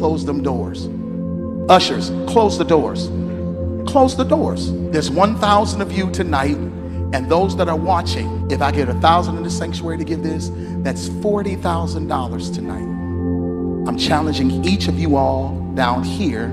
Close them doors. Ushers, close the doors. Close the doors. There's 1,000 of you tonight, and those that are watching, if I get 1,000 in the sanctuary to give this, that's $40,000 tonight. I'm challenging each of you all down here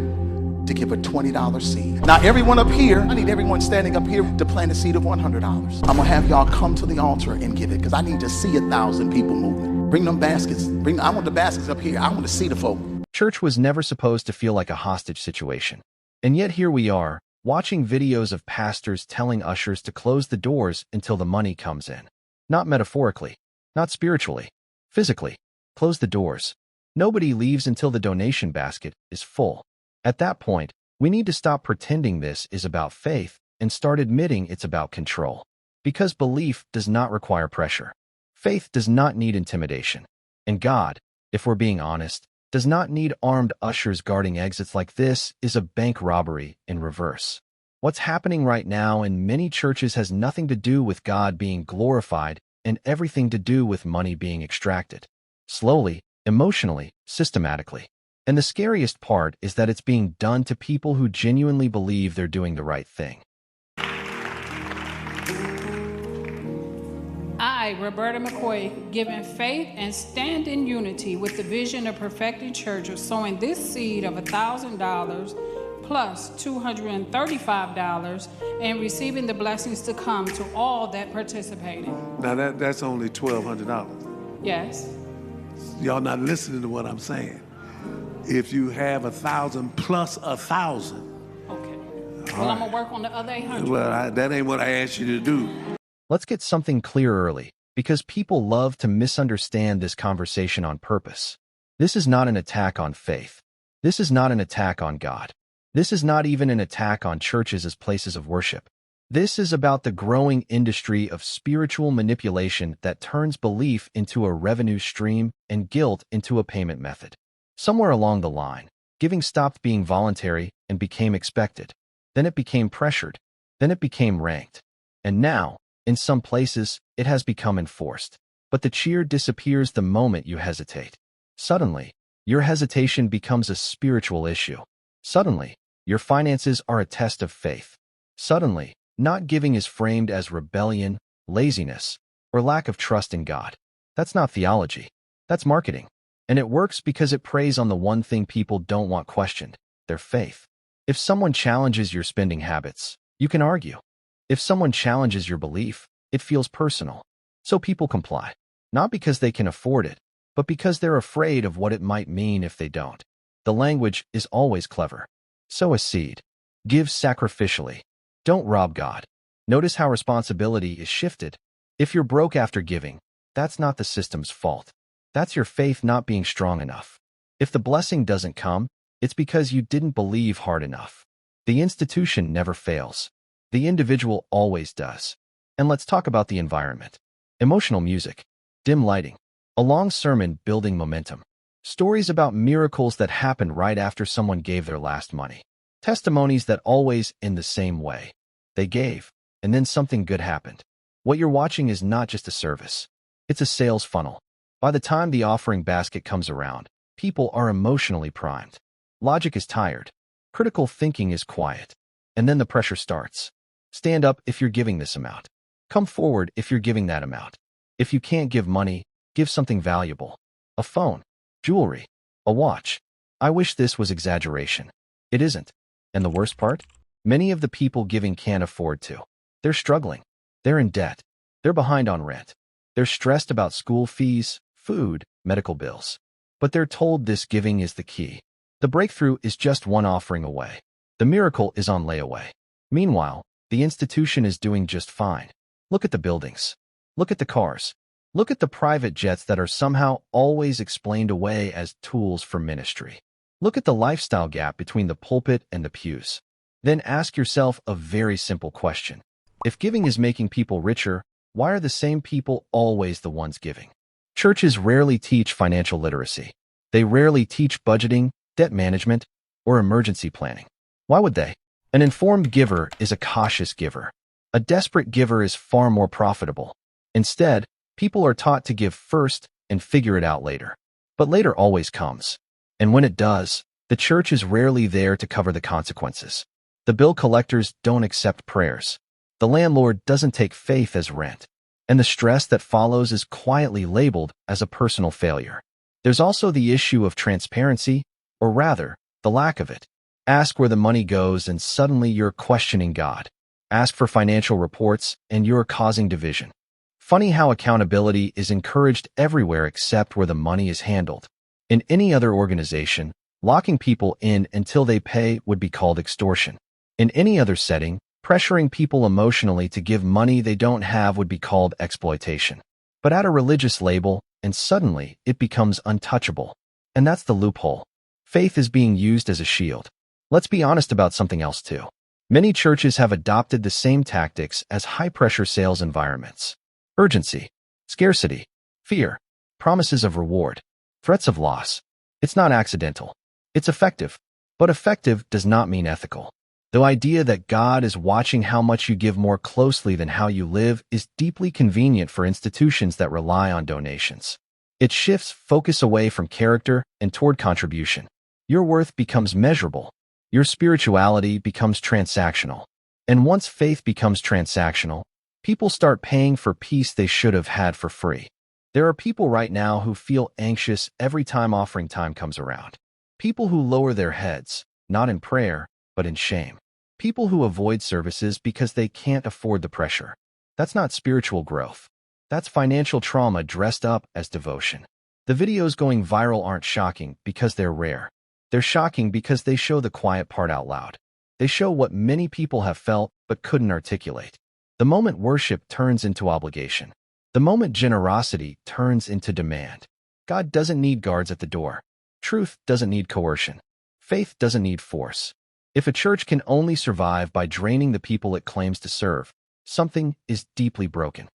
to give a $20 seed. Now, everyone up here, I need everyone standing up here to plant a seed of $100. I'm gonna have y'all come to the altar and give it, because I need to see 1,000 people moving. Bring them baskets. I want the baskets up here. I want to see the folk. Church was never supposed to feel like a hostage situation. And yet here we are, watching videos of pastors telling ushers to close the doors until the money comes in. Not metaphorically, not spiritually, physically. Close the doors. Nobody leaves until the donation basket is full. At that point, we need to stop pretending this is about faith and start admitting it's about control. Because belief does not require pressure. Faith does not need intimidation. And God, if we're being honest, does not need armed ushers guarding exits. Like this is a bank robbery in reverse. What's happening right now in many churches has nothing to do with God being glorified and everything to do with money being extracted. Slowly, emotionally, systematically. And the scariest part is that it's being done to people who genuinely believe they're doing the right thing. I, Roberta McCoy, given faith and stand in unity with the vision of perfecting church of sowing this seed of $1,000 plus $235 and receiving the blessings to come to all that participated. Now that's only $1,200. Yes. Y'all not listening to what I'm saying. If you have 1,000 plus 1,000. Okay. Well, I'm gonna work on the other 800. Well, that ain't what I asked you to do. Let's get something clear early, because people love to misunderstand this conversation on purpose. This is not an attack on faith. This is not an attack on God. This is not even an attack on churches as places of worship. This is about the growing industry of spiritual manipulation that turns belief into a revenue stream and guilt into a payment method. Somewhere along the line, giving stopped being voluntary and became expected. Then it became pressured. Then it became ranked. And now, in some places, it has become enforced. But the cheer disappears the moment you hesitate. Suddenly, your hesitation becomes a spiritual issue. Suddenly, your finances are a test of faith. Suddenly, not giving is framed as rebellion, laziness, or lack of trust in God. That's not theology. That's marketing. And it works because it preys on the one thing people don't want questioned, their faith. If someone challenges your spending habits, you can argue. If someone challenges your belief, it feels personal. So people comply, not because they can afford it, but because they're afraid of what it might mean if they don't. The language is always clever. Sow a seed. Give sacrificially. Don't rob God. Notice how responsibility is shifted. If you're broke after giving, that's not the system's fault. That's your faith not being strong enough. If the blessing doesn't come, it's because you didn't believe hard enough. The institution never fails. The individual always does. And let's talk about the environment. Emotional music, dim lighting, a long sermon building momentum, stories about miracles that happened right after someone gave their last money, testimonies that always end the same way. They gave, and then something good happened. What you're watching is not just a service. It's a sales funnel. By the time the offering basket comes around, people are emotionally primed. Logic is tired. Critical thinking is quiet. And then the pressure starts. Stand up if you're giving this amount. Come forward if you're giving that amount. If you can't give money, give something valuable. A phone, jewelry, a watch. I wish this was exaggeration. It isn't. And the worst part? Many of the people giving can't afford to. They're struggling. They're in debt. They're behind on rent. They're stressed about school fees, food, medical bills. But they're told this giving is the key. The breakthrough is just one offering away. The miracle is on layaway. Meanwhile, the institution is doing just fine. Look at the buildings. Look at the cars. Look at the private jets that are somehow always explained away as tools for ministry. Look at the lifestyle gap between the pulpit and the pews. Then ask yourself a very simple question. If giving is making people richer, why are the same people always the ones giving? Churches rarely teach financial literacy. They rarely teach budgeting, debt management, or emergency planning. Why would they? An informed giver is a cautious giver. A desperate giver is far more profitable. Instead, people are taught to give first and figure it out later. But later always comes. And when it does, the church is rarely there to cover the consequences. The bill collectors don't accept prayers. The landlord doesn't take faith as rent. And the stress that follows is quietly labeled as a personal failure. There's also the issue of transparency, or rather, the lack of it. Ask where the money goes and suddenly you're questioning God. Ask for financial reports and you're causing division. Funny how accountability is encouraged everywhere except where the money is handled. In any other organization, locking people in until they pay would be called extortion. In any other setting, pressuring people emotionally to give money they don't have would be called exploitation. But add a religious label, and suddenly it becomes untouchable. And that's the loophole. Faith is being used as a shield. Let's be honest about something else too. Many churches have adopted the same tactics as high-pressure sales environments. Urgency, scarcity, fear, promises of reward, threats of loss. It's not accidental. It's effective. But effective does not mean ethical. The idea that God is watching how much you give more closely than how you live is deeply convenient for institutions that rely on donations. It shifts focus away from character and toward contribution. Your worth becomes measurable. Your spirituality becomes transactional. And once faith becomes transactional, people start paying for peace they should have had for free. There are people right now who feel anxious every time offering time comes around. People who lower their heads, not in prayer, but in shame. People who avoid services because they can't afford the pressure. That's not spiritual growth. That's financial trauma dressed up as devotion. The videos going viral aren't shocking because they're rare. They're shocking because they show the quiet part out loud. They show what many people have felt but couldn't articulate. The moment worship turns into obligation. The moment generosity turns into demand. God doesn't need guards at the door. Truth doesn't need coercion. Faith doesn't need force. If a church can only survive by draining the people it claims to serve, something is deeply broken.